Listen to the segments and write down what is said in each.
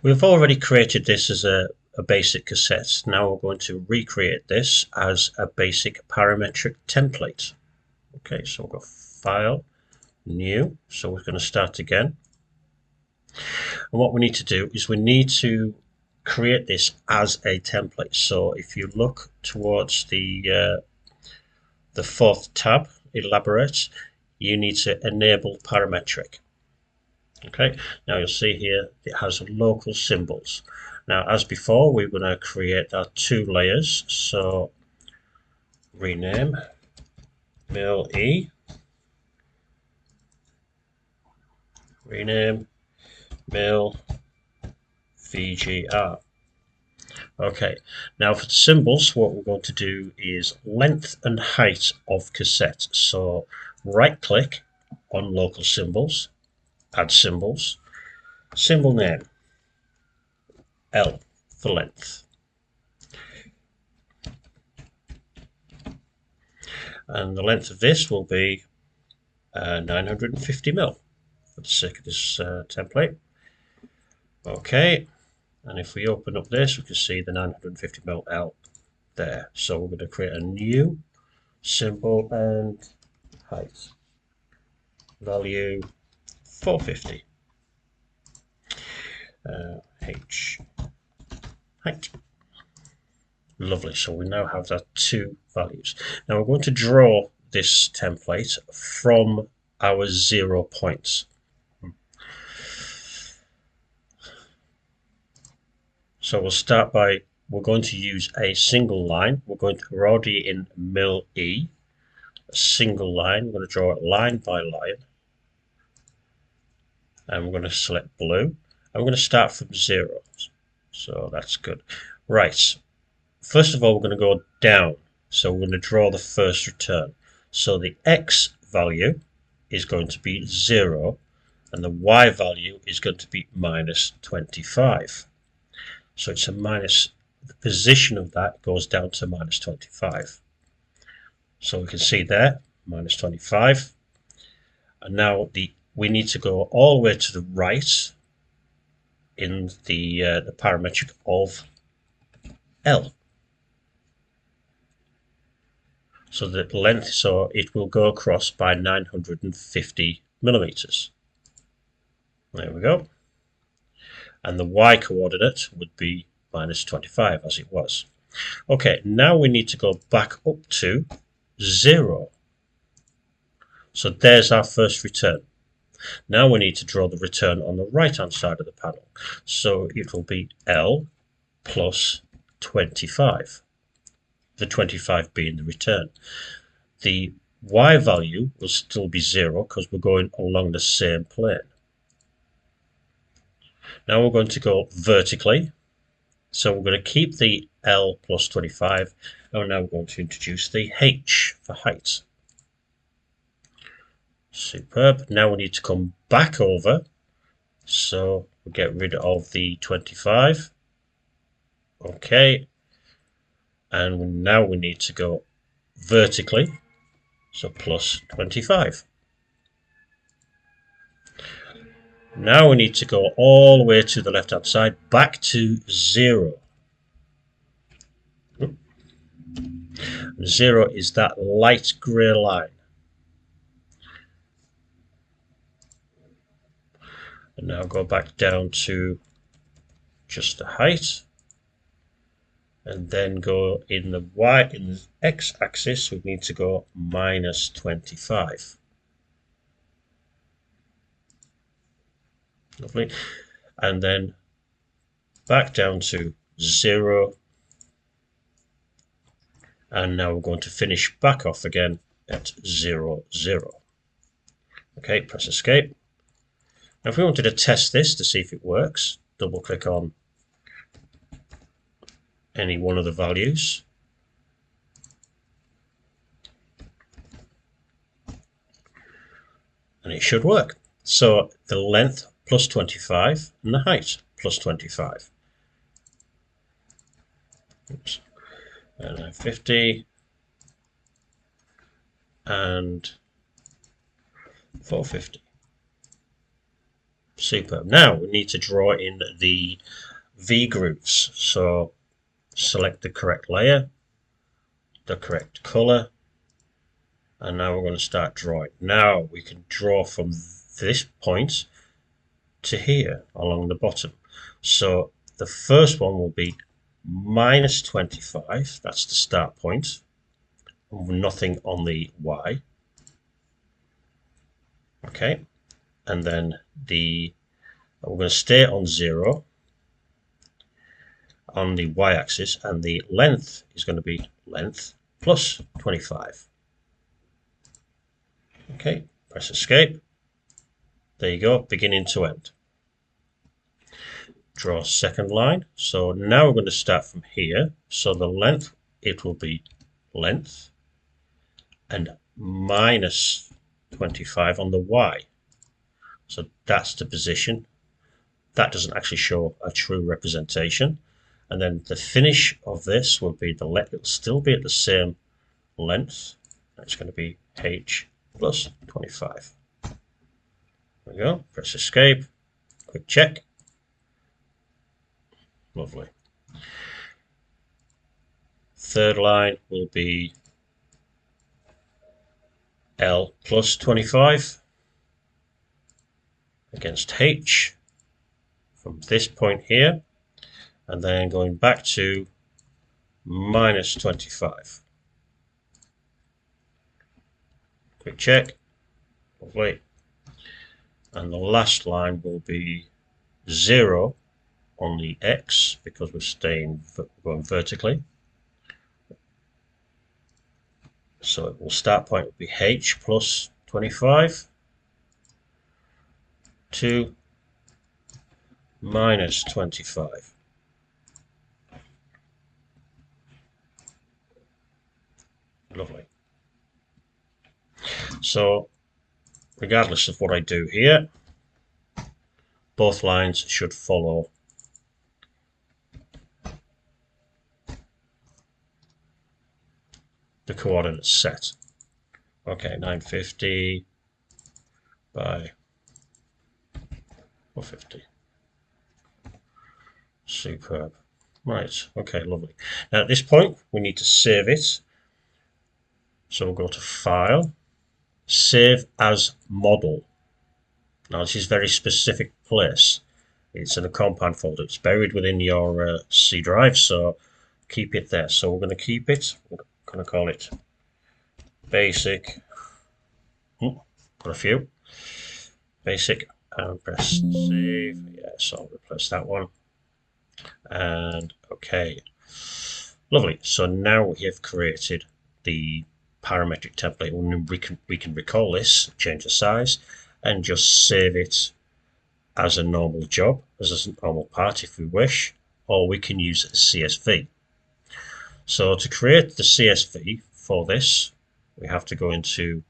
We've already created this as a basic cassette. Now we're going to recreate this as a basic parametric template. Okay, so we'll go File, New. So we're going to start again. And what we need to do is we need to create this as a template. So if you look towards the fourth tab, Elaborate, you need to enable parametric. Okay, now you'll see here it has local symbols. Now, as before, we're going to create our two layers. So rename mil E, rename mil VGR. Okay, now for the symbols, what we're going to do is length and height of cassette. So right click on local symbols, add symbols, symbol name, L for length. And the length of this will be 950 mil for the sake of this template. Okay, and if we open up this, we can see the 950 mil L there. So we're going to create a new symbol and height. Value 450. H height. Lovely. So we now have that two values. Now we're going to draw this template from our 0 points. So we'll start by, we're going to use a single line. We're already in mil E, a single line. We're going to draw it line by line. And we're going to select blue. And we're going to start from 0. So that's good. Right. First of all, we're going to go down. So we're going to draw the first return. So the X value is going to be 0. And the Y value is going to be minus 25. So it's a minus, the position of that goes down to minus 25. So we can see there, minus 25. And now we need to go all the way to the right in the parametric of L. So the length, so it will go across by 950 millimeters. There we go. And the Y coordinate would be minus 25 as it was. Okay, now we need to go back up to 0. So there's our first return. Now we need to draw the return on the right hand side of the panel. So it will be L plus 25. The 25 being the return. The Y value will still be 0 because we're going along the same plane. Now we're going to go vertically. So we're going to keep the L plus 25, and now we're going to introduce the H for height. Superb. Now we need to come back over. So we'll get rid of the 25. Okay. And now we need to go vertically. So plus 25. Now we need to go all the way to the left hand side, back to 0. 0 is that light grey line. And now go back down to just the height. And then go in the Y, in the X axis, we need to go minus 25. Lovely. And then back down to 0. And now we're going to finish back off again at 0, 0. Okay, press escape. Now if we wanted to test this to see if it works, double click on any one of the values. And it should work. So the length plus 25 and the height plus 25. Oops. And 50 and 450. Superb. Now we need to draw in the V grooves. So select the correct layer, the correct color, and now we're going to start drawing. Now we can draw from this point to here along the bottom. So the first one will be minus 25, that's the start point, nothing on the Y. Okay, and then we're going to stay on 0 on the Y-axis, and the length is going to be length plus 25. Okay, press escape. There you go, beginning to end. Draw a second line. So now we're going to start from here. So the length, it will be length and minus 25 on the Y. So that's the position. That doesn't actually show a true representation. And then the finish of this will be the length. It'll still be at the same length. It's going to be H plus 25. There we go. Press escape. Quick check. Lovely. Third line will be L plus 25 against H from this point here, and then going back to minus 25. Quick check. Lovely. And the last line will be 0 on the X because we're going vertically. So it will start point will be H plus 25 to minus 25. Lovely. So regardless of what I do here, both lines should follow the coordinates set. Okay, 950 by 450. Superb. Right, okay, lovely. Now at this point, we need to save it. So we'll go to File, Save as Model. Now this is a very specific place. It's in a compound folder. It's buried within your C drive, so keep it there. So we're going to keep it. We're going to call it Basic. Got a few. Basic, and press Save. Yeah, so I'll replace that one. And okay. Lovely. So now we have created the parametric template. We can recall this, change the size, and just save it as a normal job, as a normal part if we wish, or we can use a CSV. So to create the CSV for this, we have to go into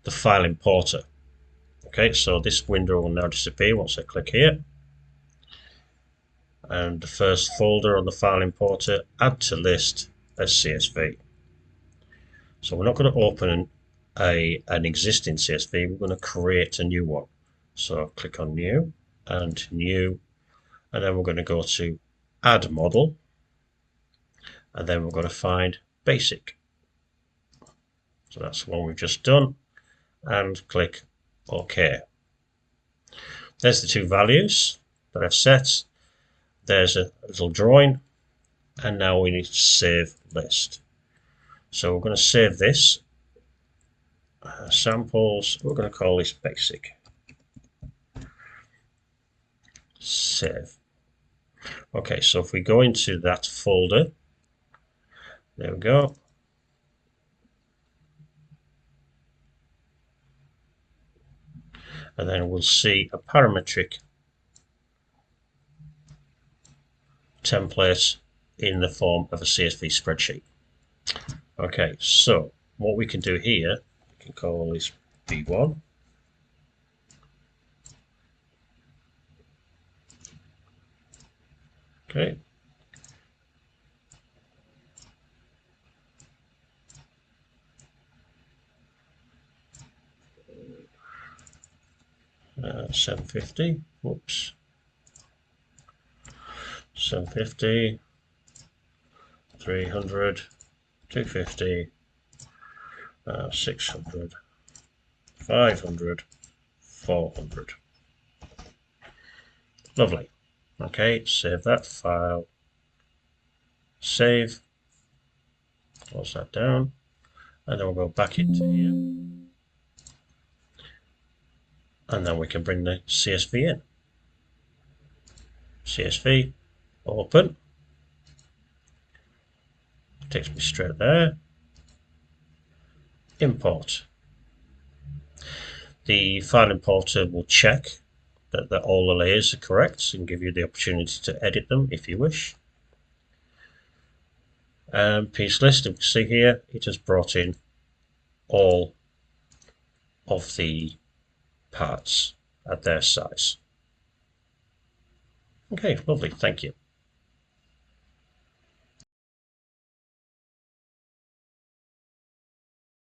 the file importer. Okay, so this window will now disappear once I click here. And the first folder on the file importer, add to list as CSV. So we're not going to open an existing CSV, we're going to create a new one. So click on new, and new, and then we're going to go to add model, and then we're going to find basic. So that's the one we've just done, and click OK. There's the two values that I've set. There's a little drawing, and now we need to save list. So we're going to save this samples. We're going to call this basic. Save. Okay, so if we go into that folder, there we go. And then we'll see a parametric template in the form of a CSV spreadsheet. Okay, so what we can do here, we can call this B1. Okay. 750, whoops, 750, 300, 250, 600, 500, 400. Lovely. Okay, save that file, save, close that down, and then we'll go back into here, and then we can bring the CSV in. CSV, open, takes me straight there, import. The file importer will check that all the layers are correct and give you the opportunity to edit them if you wish. Piece list, you can see here, it has brought in all of the parts at their size. Okay, lovely, thank you.